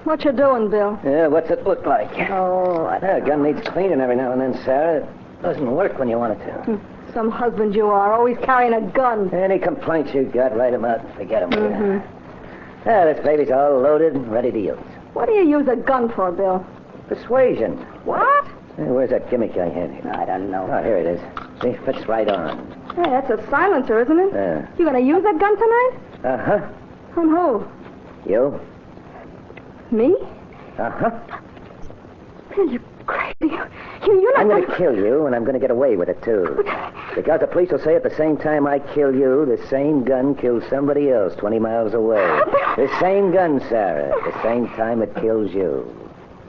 What you doing, Bill? Yeah, what's it look like? Oh, A gun needs cleaning every now and then, Sarah. It doesn't work when you want it to. some husband you are, always carrying a gun. Any complaints you got, write them out and forget them. This baby's all loaded and ready to use. What do you use a gun for, Bill? Persuasion. What? Hey, where's that gimmick I had here? I don't know. Oh, here it is. See, fits right on. Hey, that's a silencer, isn't it? Yeah. You gonna use that gun tonight? Uh-huh. On who? You? Me? Uh-huh. Bill, you're crazy. You're not I'm going to kill you, and I'm going to get away with it, too. Because the police will say at the same time I kill you, the same gun kills somebody else 20 miles away. The same gun, Sarah. The same time it kills you.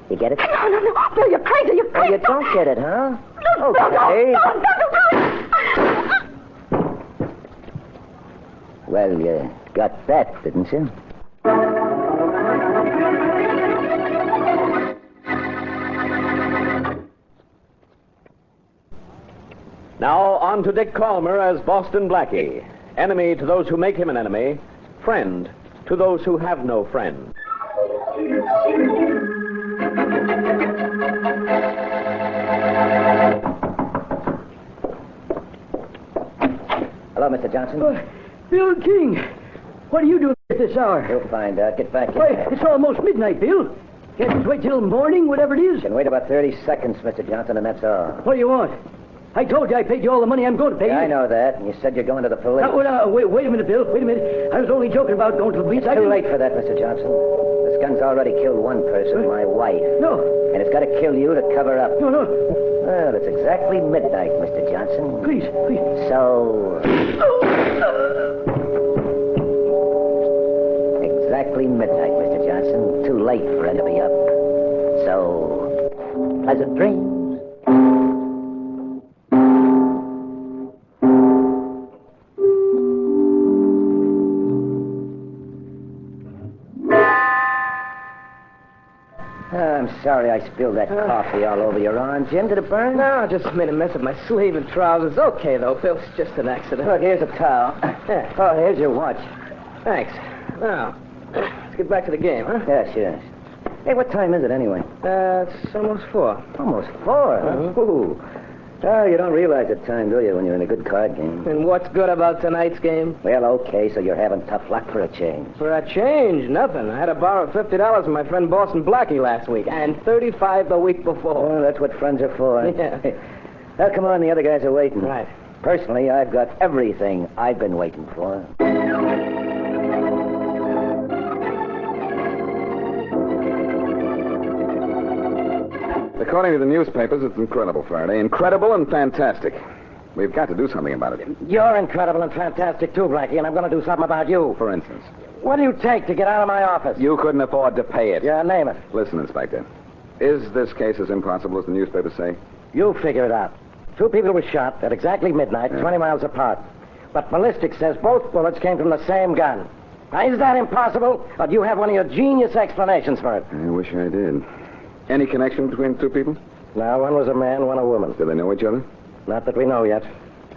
You get it? No. Bill, you're crazy. You're crazy. Oh, you don't get it, huh? No, Okay. No. Well, you got that, didn't you? Now, on to Dick Kollmary as Boston Blackie. Enemy to those who make him an enemy. Friend to those who have no friend. Hello, Mr. Johnson. Bill King, what are you doing at this hour? You'll find out. Get back in Why, there. it's almost midnight, Bill. Can't you wait till morning, whatever it is? You can wait about 30 seconds, Mr. Johnson, and that's all. What do you want? I told you I paid you all the money I'm going to pay you. Yeah, I know that, and you said you're going to the police. Wait a minute, Bill. Wait a minute. I was only joking about going to the police. Too late for that, Mr. Johnson. This gun's already killed one person, my wife. No. And it's got to kill you to cover up. No. Well, it's exactly midnight, Mr. Johnson. Please. So... Exactly midnight, Mr. Johnson. Too late for it to be up. So... Pleasant dreams. I'm sorry I spilled that coffee all over your arm, Jim. Did it burn? No, I just made a mess of my sleeve and trousers. Okay, though, Phil. It's just an accident. Look, here's a towel. Yeah. Oh, here's your watch. Thanks. Now, let's get back to the game, huh? Yeah, sure. Hey, what time is it anyway? It's almost 4. Almost 4, huh? Ooh. Oh, you don't realize the time, do you, when you're in a good card game? And what's good about tonight's game? Well, okay, so you're having tough luck for a change. For a change, nothing. I had to borrow $50 from my friend Boston Blackie last week, and $35 the week before. Well, that's what friends are for. Yeah. Now, come on, the other guys are waiting. Right. Personally, I've got everything I've been waiting for. According to the newspapers, it's incredible, Faraday. Incredible and fantastic. We've got to do something about it. You're incredible and fantastic, too, Blackie, and I'm going to do something about you. For instance, What do you take to get out of my office? you couldn't afford to pay it. Yeah, name it. Listen, Inspector. Is this case as impossible as the newspapers say? You figure it out. 2 people were shot at exactly midnight, 20 miles apart. But ballistics says both bullets came from the same gun. Now, is that impossible, or do you have one of your genius explanations for it? I wish I did. Any connection between the 2 people? No, one was a man, one a woman. Do they know each other? Not that we know yet.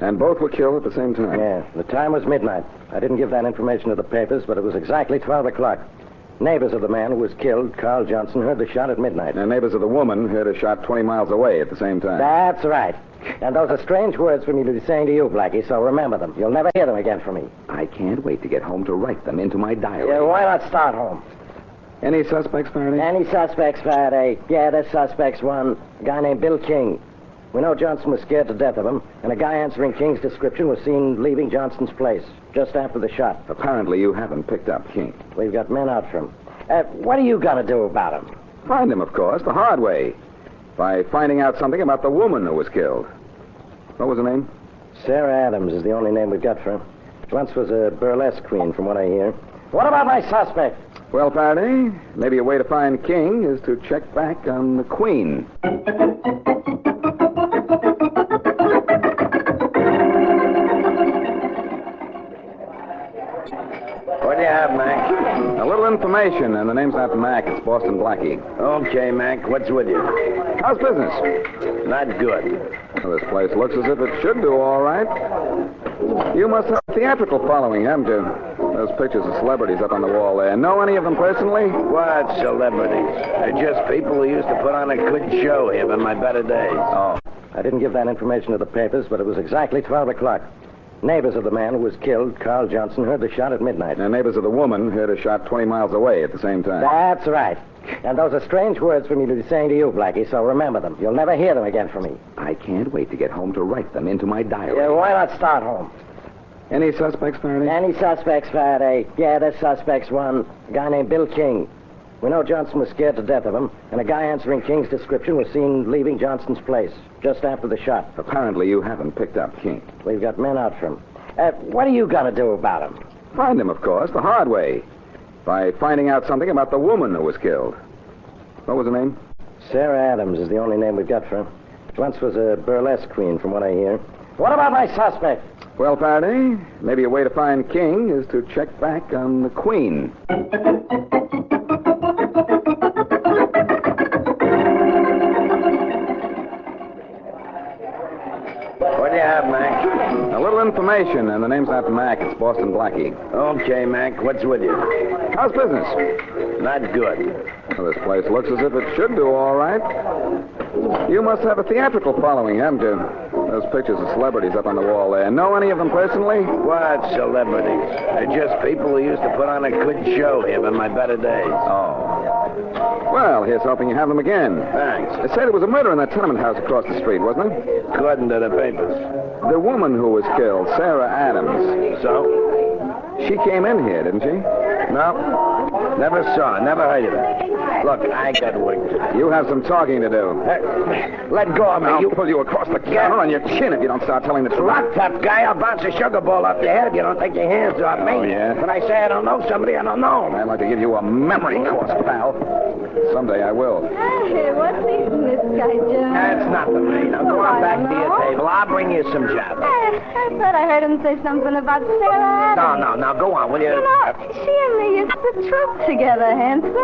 And both were killed at the same time? Yeah, the time was midnight. I didn't give that information to the papers, but it was exactly 12 o'clock. Neighbors of the man who was killed, Carl Johnson, heard the shot at midnight. And neighbors of the woman heard a shot 20 miles away at the same time. That's right. And those are strange words for me to be saying to you, Blackie, so remember them. You'll never hear them again from me. I can't wait to get home to write them into my diary. Yeah, why not start home? Any suspects, Faraday? Any suspects, Faraday? Yeah, there's suspects. One, a guy named Bill King. We know Johnson was scared to death of him, and a guy answering King's description was seen leaving Johnson's place just after the shot. Apparently you haven't picked up King. We've got men out for him. What are you going to do about him? Find him, of course, the hard way. By finding out something about the woman who was killed. What was her name? Sarah Adams is the only name we've got for her. She once was a burlesque queen, from what I hear. What about my suspect? Well, Faraday, maybe a way to find King is to check back on the Queen. What do you have, Mac? A little information, and the name's not Mac, it's Boston Blackie. Okay, Mac, what's with you? How's business? Not good. Well, this place looks as if it should do all right. You must have a theatrical following, haven't you? Those pictures of celebrities up on the wall there. Know any of them personally? What celebrities? They're just people who used to put on a good show here in my better days. Oh. I didn't give that information to the papers, but it was exactly 12 o'clock. Neighbors of the man who was killed, Carl Johnson, heard the shot at midnight. And neighbors of the woman heard a shot 20 miles away at the same time. That's right. And those are strange words for me to be saying to you, Blackie, so remember them. You'll never hear them again from me. I can't wait to get home to write them into my diary. Yeah, why not start home? Any suspects, Faraday? Any suspects, Faraday? Yeah, there's suspects. One, a guy named Bill King. We know Johnson was scared to death of him, and a guy answering King's description was seen leaving Johnson's place just after the shot. Apparently you haven't picked up King. We've got men out for him. What are you going to do about him? Find him, of course, the hard way. By finding out something about the woman who was killed. What was her name? Sarah Adams is the only name we've got for her. Once was a burlesque queen, from what I hear. What about my suspect? Well, Faraday, maybe a way to find King is to check back on the Queen. What do you have, Mac? A little information, and the name's not Mac, it's Boston Blackie. Okay, Mac, what's with you? How's business? Not good. Well, this place looks as if it should do all right. You must have a theatrical following, haven't you? Those pictures of celebrities up on the wall there. Know any of them personally? What celebrities? They're just people who used to put on a good show here in my better days. Oh. Well, here's hoping you have them again. Thanks. They said there was a murder in that tenement house across the street, wasn't there? According to the papers. The woman who was killed, Sarah Adams. So? She came in here, didn't she? No. Never saw her. Never heard of her. Look, I got work to do. You have some talking to do. Let go of me. I'll pull you across the counter on your chin if you don't start telling the truth. Lock, tough guy. I'll bounce a sugar ball up your head if you don't take your hands off me. Oh, yeah? When I say I don't know somebody, I don't know 'em. I'd like to give you a memory course, pal. Someday I will. Hey, what's eating this guy, Joe? That's nothing, man. Now go on back to your table. I'll bring you some job. I thought I heard him say something about Sarah Adams. No. Now go on, will you? You know, she and me used to troop together, Hanson.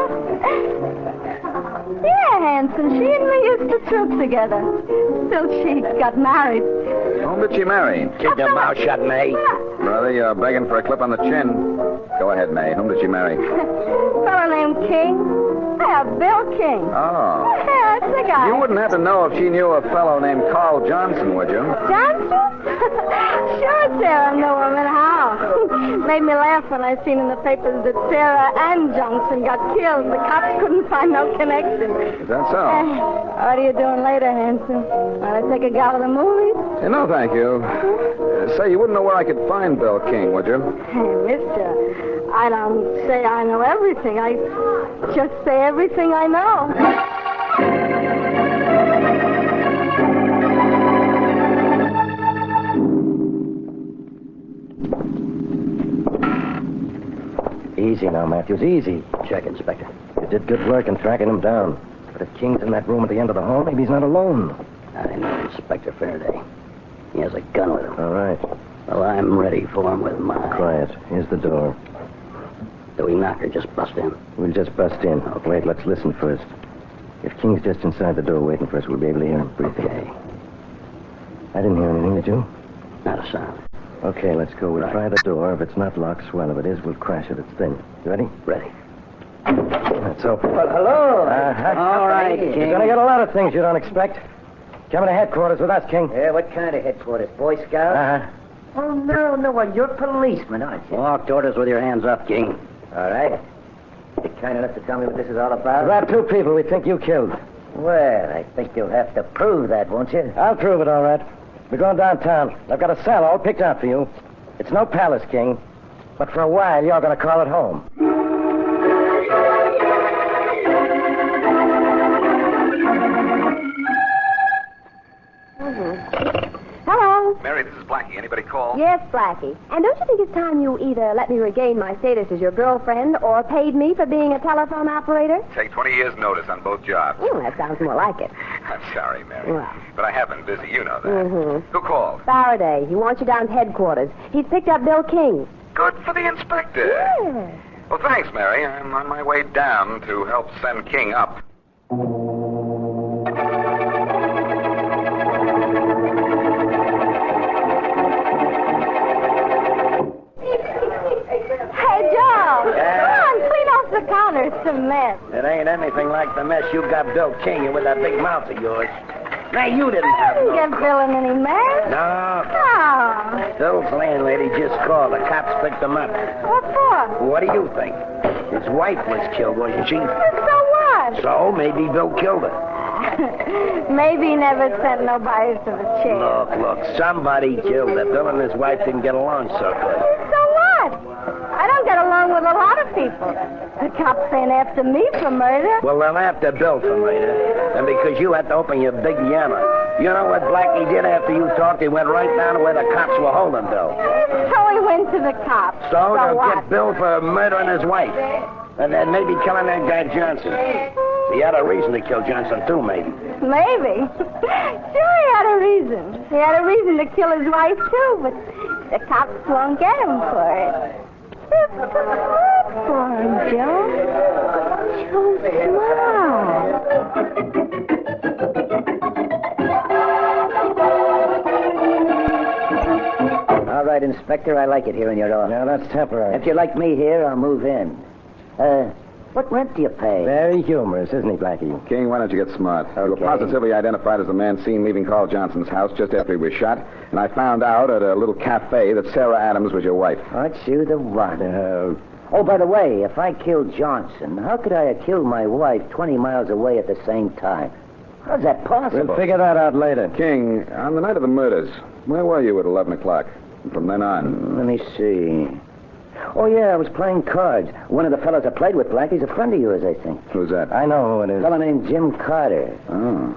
Yeah, Hanson, she and me used to troop together. Till she got married. Whom did she marry? Keep your mouth shut, May. Brother, you're begging for a clip on the chin. Go ahead, May. Whom did she marry? Fellow named King. Yeah, Bill King. Oh. Yeah, that's the guy. You wouldn't happen to know if she knew a fellow named Carl Johnson, would you? Johnson? Sure, Sarah knew him, and how? Made me laugh when I seen in the papers that Sarah and Johnson got killed. The cops couldn't find no connection. Is that so? What are you doing later, Hanson? Want to take a gal to the movies? No, thank you. Say, you wouldn't know where I could find Bill King, would you? Hey, mister, I don't say I know everything. I just say everything I know. Easy now, Matthews, easy. Check, Inspector. You did good work in tracking him down. But if King's in that room at the end of the hall, maybe he's not alone. I know Inspector Faraday. He has a gun with him. All right. Well, I'm ready for him with mine. Quiet. Here's the door. Do we knock or just bust in? We'll just bust in. Okay. Wait, let's listen first. If King's just inside the door waiting for us, we'll be able to hear him breathing. Okay. I didn't hear anything, did you? Not a sound. Okay, let's go. We'll Right. try the door. If it's not locked, swell. If it is, we'll crash it. It's thin. You ready? Ready. Let's open. Well, hello. All right, King. You're going to get a lot of things you don't expect. Coming to headquarters with us, King. Yeah, what kind of headquarters? Boy Scouts? Uh-huh. Oh, no. Well, you're policeman, aren't you? Walk toward us with your hands up, King. All right. You kind enough to tell me what this is all about? About 2 people we think you killed. Well, I think you'll have to prove that, won't you? I'll prove it, all right. We're going downtown. I've got a cell all picked out for you. It's no palace, King. But for a while, you're going to call it home. Hello. Mary, this is Blackie. Anybody call? Yes, Blackie. And don't you think it's time you either let me regain my status as your girlfriend or paid me for being a telephone operator? Take 20 years' notice on both jobs. That sounds more like it. I'm sorry, Mary. Well. But I have been busy. You know that. Mm-hmm. Who called? Faraday, he wants you down at headquarters. He's picked up Bill King. Good for the inspector. Yeah. Well, thanks, Mary. I'm on my way down to help send King up. mess. It ain't anything like the mess you got Bill King in with that big mouth of yours. Now, you didn't I have didn't no... get Bill in any mess. No. Oh. Bill's landlady just called. The cops picked him up. What for? What do you think? His wife was killed, wasn't she? So what? So, maybe Bill killed her. Maybe he never sent nobody to the chair. Look, somebody killed her. Bill and his wife didn't get along so good. So what? I don't get along with a lot of people. The cops ain't after me for murder. Well, they're after Bill for murder. And because you had to open your big yammer. You know what Blackie did after you talked? He went right down to where the cops were holding Bill. So he went to the cops. So they'll what? get Bill for murdering his wife. And then maybe killing that guy Johnson. He had a reason to kill Johnson, too, maybe. Maybe. Sure, he had a reason. He had a reason to kill his wife, too, but the cops won't get him for it. It's too smart for him, Joe. Too smart. All right, Inspector, I like it here in your office. Now, that's temporary. If you like me here, I'll move in. What rent do you pay? Very humorous, isn't he, Blackie? King, why don't you get smart? You were Okay. positively identified as the man seen leaving Carl Johnson's house just after he was shot, and I found out at a little cafe that Sarah Adams was your wife. Aren't you the one? Oh, by the way, if I killed Johnson, how could I have killed my wife 20 miles away at the same time? How's that possible? We'll figure that out later. King, on the night of the murders, where were you at 11 o'clock? And from then on? Let me see. Oh, yeah, I was playing cards. One of the fellows I played with, Blackie's a friend of yours, I think. Who's that? I know who it A is. fellow named Jim Carter. Oh.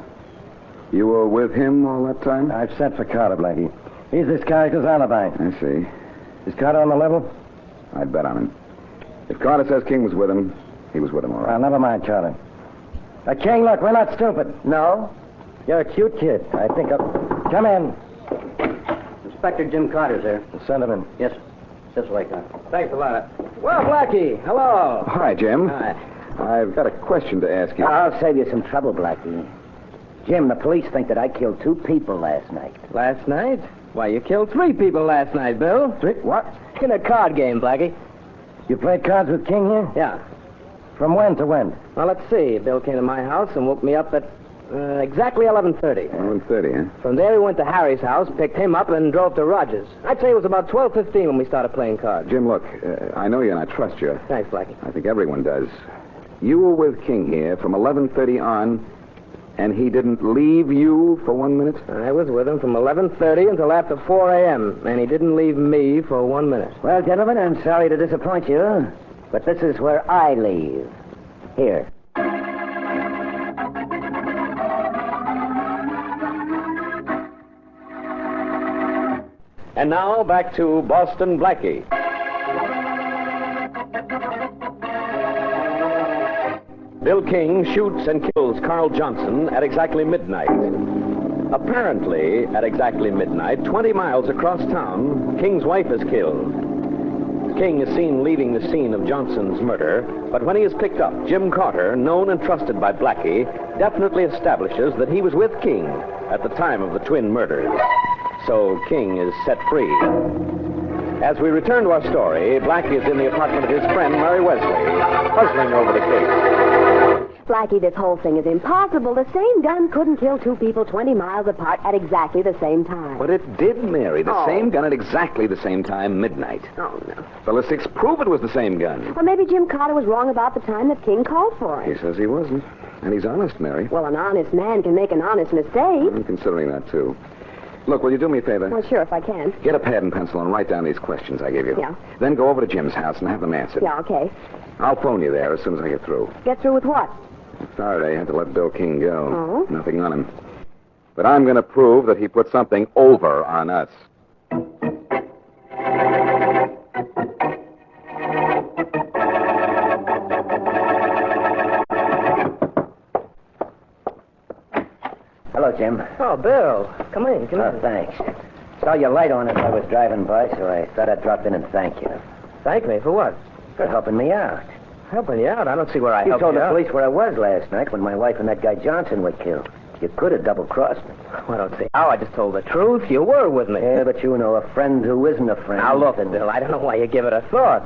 You were with him all that time? I've sent for Carter, Blackie. He's this character's alibi. I see. Is Carter on the level? I'd bet on him. If Carter says King was with him, he was with him, all right. Never mind, Charlie. King, look, we're not stupid. No? You're a cute kid. I think I'll... Come in. Inspector Jim Carter's there. Send him in. Yes, this way, Carter. Thanks a lot. Well, Blackie, hello. Hi, Jim. Hi. I've got a question to ask you. I'll save you some trouble, Blackie. Jim, the police think that I killed 2 people last night. Last night? Why, you killed 3 people last night, Bill. 3? What? In a card game, Blackie. You played cards with King here? Yeah. From when to when? Well, let's see. Bill came to my house and woke me up at exactly 11:30. 11:30, huh? From there, we went to Harry's house, picked him up, and drove to Rogers. I'd say it was about 12:15 when we started playing cards. Jim, look, I know you and I trust you. Thanks, Blackie. I think everyone does. You were with King here from 11:30 on, and he didn't leave you for 1 minute? I was with him from 11:30 until after 4 a.m., and he didn't leave me for 1 minute. Well, gentlemen, I'm sorry to disappoint you, but this is where I leave. Here. And now back to Boston Blackie. Bill King shoots and kills Carl Johnson at exactly midnight. Apparently, at exactly midnight, 20 miles across town, King's wife is killed. King is seen leaving the scene of Johnson's murder, but when he is picked up, Jim Carter, known and trusted by Blackie, definitely establishes that he was with King at the time of the twin murders. So King is set free. As we return to our story, Blackie is in the apartment of his friend, Mary Wesley, puzzling over the case. Blackie, this whole thing is impossible. The same gun couldn't kill 2 people 20 miles apart at exactly the same time. But it did, Mary. The same gun at exactly the same time, midnight. Oh, no. Ballistics prove it was the same gun. Well, maybe Jim Carter was wrong about the time that King called for He it. says he wasn't. And he's honest, Mary. Well, an honest man can make an honest mistake. I'm considering that, too. Look, will you do me a favor? Well, sure, if I can. Get a pad and pencil and write down these questions I gave you. Yeah. Then go over to Jim's house and have them answered. Yeah, okay. I'll phone you there as soon as I get through. Get through with what? Faraday had to let Bill King go. Oh? Nothing on him. But I'm going to prove that he put something over on us. Hello, Jim. Oh, Bill. Come in. Thanks. Saw your light on as I was driving by, so I thought I'd drop in and thank you. Thank me for what? For helping me out. Helping you out? I don't see where I You helped told you the out. police where I was last night when my wife and that guy Johnson were killed. You could have double-crossed me. I don't see how. I just told the truth. You were with me. Yeah, but you know, a friend who isn't a friend. Now, look, and- Bill, I don't know why you give it a thought.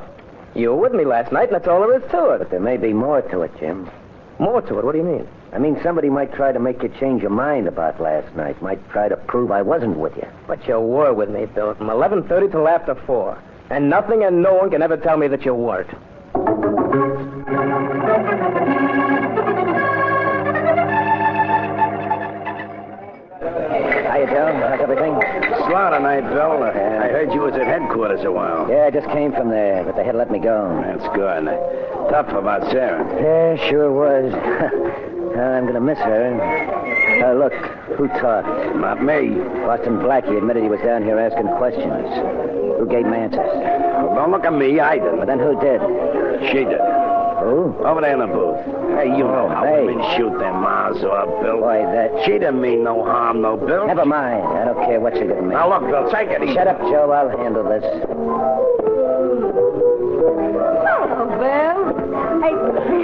You were with me last night, and that's all there is to it. But there may be more to it, Jim. More to it? What do you mean? I mean, somebody might try to make you change your mind about last night. Might try to prove I wasn't with you. But you were with me, Bill, from 11:30 till after 4. And nothing and no one can ever tell me that you weren't. Hiya, Joe. How's everything? Slaughter night, Bill. I heard you was at headquarters a while. Yeah, I just came from there, but they had to let me go. That's good. Tough about Sarah. Yeah, sure was. I'm going to miss her. Look, who talked? Not me. Boston Blackie admitted he was down here asking questions. Who gave him answers? Well, don't look at me. I didn't. But then who did? She did. Who? Over there in the booth. Hey, you know how Hey. women shoot their mouths off, Bill. Boy, that... She didn't mean no harm, no, Bill. Never mind. I don't care what you're going to make. Now, look, Bill, take it easy. Shut up, Joe. I'll handle this. Oh, Bill. Hey,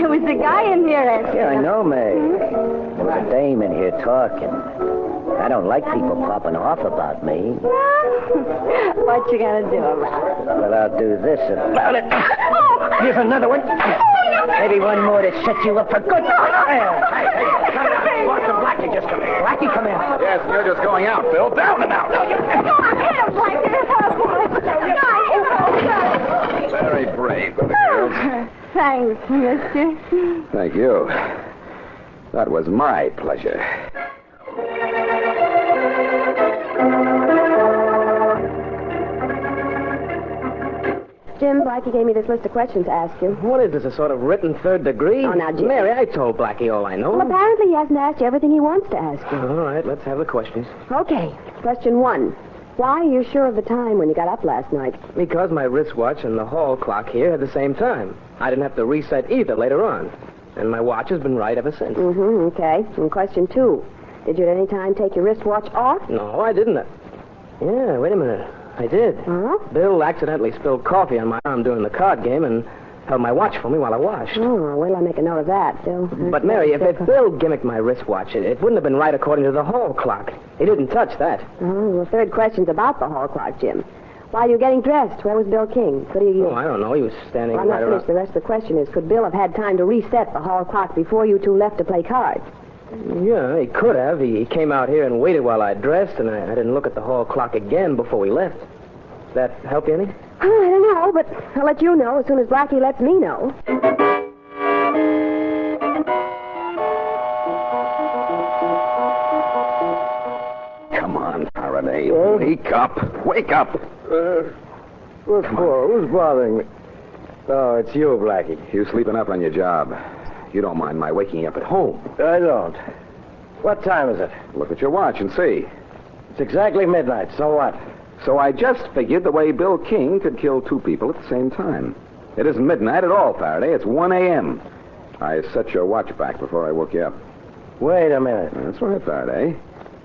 there was a guy in here asking. Yeah, I know, May. There was a dame in here talking. I don't like people popping off about me. What you gonna do about it? Well, I'll do this about it. Here's another one. Maybe one more to set you up for good. Hey, come down. Boston Blackie just come here. Blackie, come in. Yes, you're just going out, Bill. Down and out. Come on, hit him, Blackie. Very brave, little girls. Thanks, mister. Thank you. That was my pleasure. Jim, Blackie gave me this list of questions to ask you. What is this, a sort of written third degree? Oh, now, Jim. Mary, I told Blackie all I know. Well, apparently he hasn't asked you everything he wants to ask you. All right, let's have the questions. Okay. Question 1. Why are you sure of the time when you got up last night? Because my wristwatch and the hall clock here had the same time. I didn't have to reset either later on. And my watch has been right ever since. Mm-hmm, okay. And question 2. Did you at any time take your wristwatch off? No, I didn't. Yeah, wait a minute. I did. Huh? Bill accidentally spilled coffee on my arm during the card game and held my watch for me while I washed. Oh, well, I'll make a note of that, Bill. But, Mary, if Bill gimmicked my wristwatch, it wouldn't have been right according to the hall clock. He didn't touch that. Oh, well, third question's about the hall clock, Jim. While you were getting dressed, where was Bill King? Could he... Oh, I don't know. He was standing Well, I'm not right finished. around. The rest of the question is, could Bill have had time to reset the hall clock before you two left to play cards? Yeah, he could have. He came out here and waited while I dressed, and I didn't look at the hall clock again before we left. Does that help you any? Oh, I don't know, but I'll let you know as soon as Blackie lets me know. Come on, Faraday. Wake up. Wake up. What for? Who's bothering me? Oh, it's you, Blackie. You sleeping up on your job. You don't mind my waking you up at home. I don't. What time is it? Look at your watch and see. It's exactly midnight. So what? So I just figured the way Bill King could kill two people at the same time. It isn't midnight at all, Faraday. It's 1 a.m. I set your watch back before I woke you up. Wait a minute. That's right, Faraday.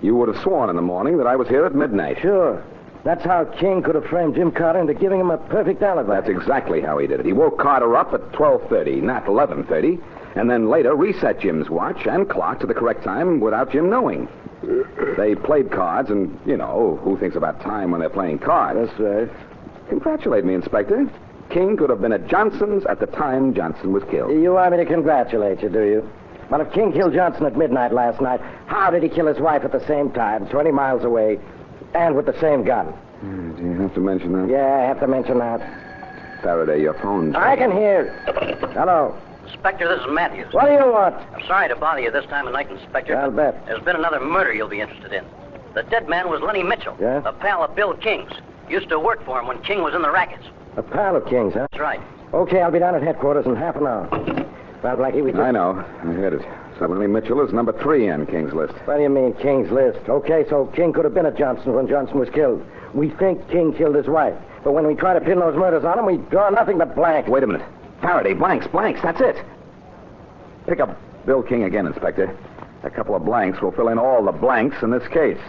You would have sworn in the morning that I was here at midnight. Sure. That's how King could have framed Jim Carter into giving him a perfect alibi. That's exactly how he did it. He woke Carter up at 12:30, not 11:30, and then later reset Jim's watch and clock to the correct time without Jim knowing. They played cards, and, you know, who thinks about time when they're playing cards? That's right. Congratulate me, Inspector. King could have been at Johnson's at the time Johnson was killed. You want me to congratulate you, do you? Well, if King killed Johnson at midnight last night, how did he kill his wife at the same time, 20 miles away, and with the same gun? Do you have to mention that? Yeah, I have to mention that. Faraday, your phone. I can hear. Hello. Inspector, this is Matthews. What do you want? I'm sorry to bother you this time of night, Inspector. I'll bet. There's been another murder you'll be interested in. The dead man was Lenny Mitchell, Yeah? a pal of Bill King's. Used to work for him when King was in the rackets. A pal of King's, huh? That's right. Okay, I'll be down at headquarters in half an hour. Well, Blackie, we... I know. I heard it. Suddenly Mitchell is number 3 on King's list. What do you mean, King's list? Okay, so King could have been at Johnson when Johnson was killed. We think King killed his wife. But when we try to pin those murders on him, we draw nothing but blanks. Wait a minute. Faraday, blanks, that's it. Pick up Bill King again, Inspector. A couple of blanks will fill in all the blanks in this case.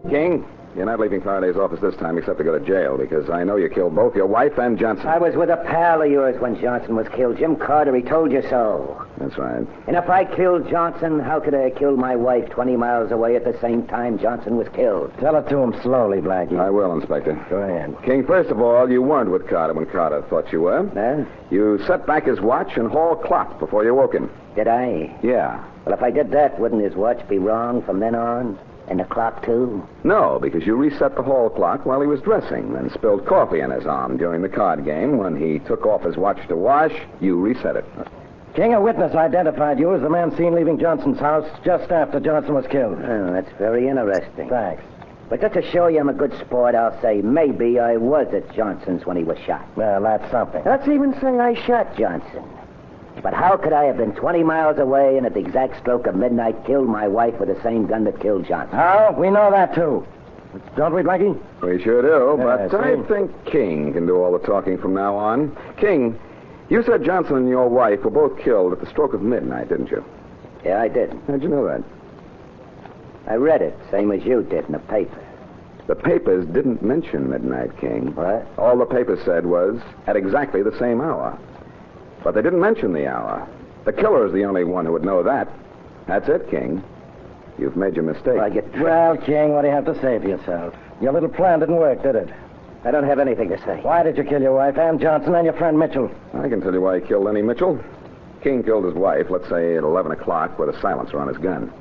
King, you're not leaving Faraday's office this time except to go to jail, because I know you killed both your wife and Johnson. I was with a pal of yours when Johnson was killed. Jim Carter, he told you so. That's right. And if I killed Johnson, how could I kill my wife 20 miles away at the same time Johnson was killed? Tell it to him slowly, Blackie. I will, Inspector. Go ahead. King, first of all, you weren't with Carter when Carter thought you were. Huh? You set back his watch and hall clock before you woke him. Did I? Yeah. Well, if I did that, wouldn't his watch be wrong from then on? And the clock, too? No, because you reset the hall clock while he was dressing, then spilled coffee on his arm during the card game. When he took off his watch to wash, you reset it. King, a witness identified you as the man seen leaving Johnson's house just after Johnson was killed. Oh, that's very interesting. Thanks. But just to show you I'm a good sport, I'll say maybe I was at Johnson's when he was shot. Well, that's something. Let's even say I shot Johnson. But how could I have been 20 miles away and at the exact stroke of midnight killed my wife with the same gun that killed Johnson? How? We know that, too. Don't we, Blackie? We sure do, Yeah, but I think King can do all the talking from now on. King, you said Johnson and your wife were both killed at the stroke of midnight, didn't you? Yeah, I did. How'd you know that? I read it, same as you did in the paper. The papers didn't mention midnight, King. What? All the papers said was at exactly the same hour. But they didn't mention the hour. The killer is the only one who would know that. That's it, King. You've made your mistake. Well, King, what do you have to say for yourself? Your little plan didn't work, did it? I don't have anything to say. Why did you kill your wife, Ann Johnson, and your friend Mitchell? I can tell you why he killed Lenny Mitchell. King killed his wife, let's say at 11 o'clock, with a silencer on his gun.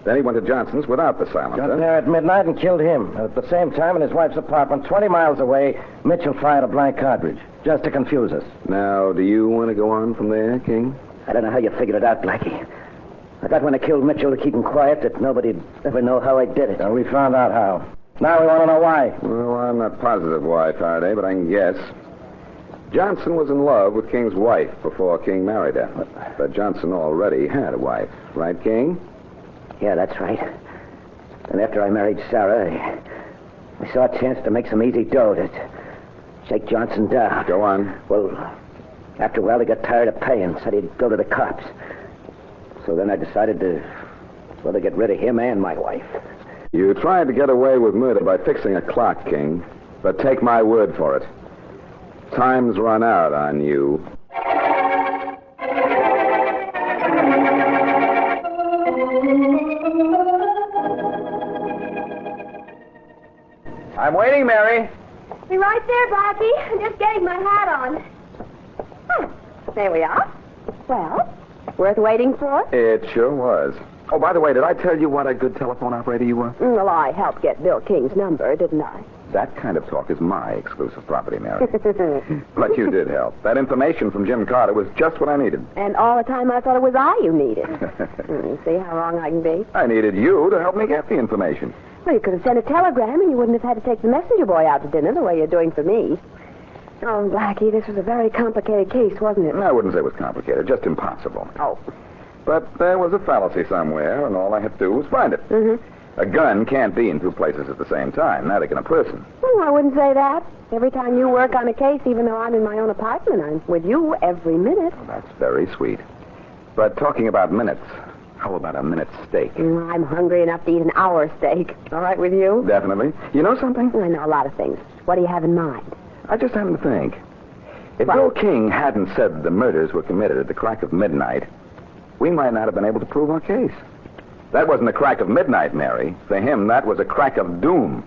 Then he went to Johnson's without the silencer. Got there at midnight and killed him. And at the same time, in his wife's apartment, 20 miles away, Mitchell fired a blank cartridge, just to confuse us. Now, do you want to go on from there, King? I don't know how you figured it out, Blackie. I thought when I killed Mitchell to keep him quiet that nobody'd ever know how I did it. So we found out how. Now we want to know why. Well, I'm not positive why, Faraday, but I can guess. Johnson was in love with King's wife before King married her. But Johnson already had a wife. Right, King? Yeah, that's right. And after I married Sarah, I saw a chance to make some easy dough to shake Johnson down. Go on. Well, after a while, he got tired of paying, said he'd go to the cops. So then I decided to get rid of him and my wife. You tried to get away with murder by fixing a clock, King. But take my word for it. Time's run out on you. I'm waiting, Mary. Be right there, Blackie. I'm just getting my hat on. There we are. Well, worth waiting for? It sure was. Oh, by the way, did I tell you what a good telephone operator you were? Well, I helped get Bill King's number, didn't I? That kind of talk is my exclusive property, Mary. But you did help. That information from Jim Carter was just what I needed. And all the time I thought it was I you needed. See how wrong I can be? I needed you to help me get the information. Well, you could have sent a telegram and you wouldn't have had to take the messenger boy out to dinner the way you're doing for me. Oh, Blackie, this was a very complicated case, wasn't it? I wouldn't say it was complicated, just impossible. Oh. But there was a fallacy somewhere, and all I had to do was find it. Mm-hmm. A gun can't be in two places at the same time, neither can a person. Well, I wouldn't say that. Every time you work on a case, even though I'm in my own apartment, I'm with you every minute. Well, that's very sweet. But talking about minutes, how about a minute steak? I'm hungry enough to eat an hour steak. All right with you? Definitely. You know something? I know a lot of things. What do you have in mind? I just happened to think. If Bill King hadn't said the murders were committed at the crack of midnight, we might not have been able to prove our case. That wasn't a crack of midnight, Mary. For him, that was a crack of doom.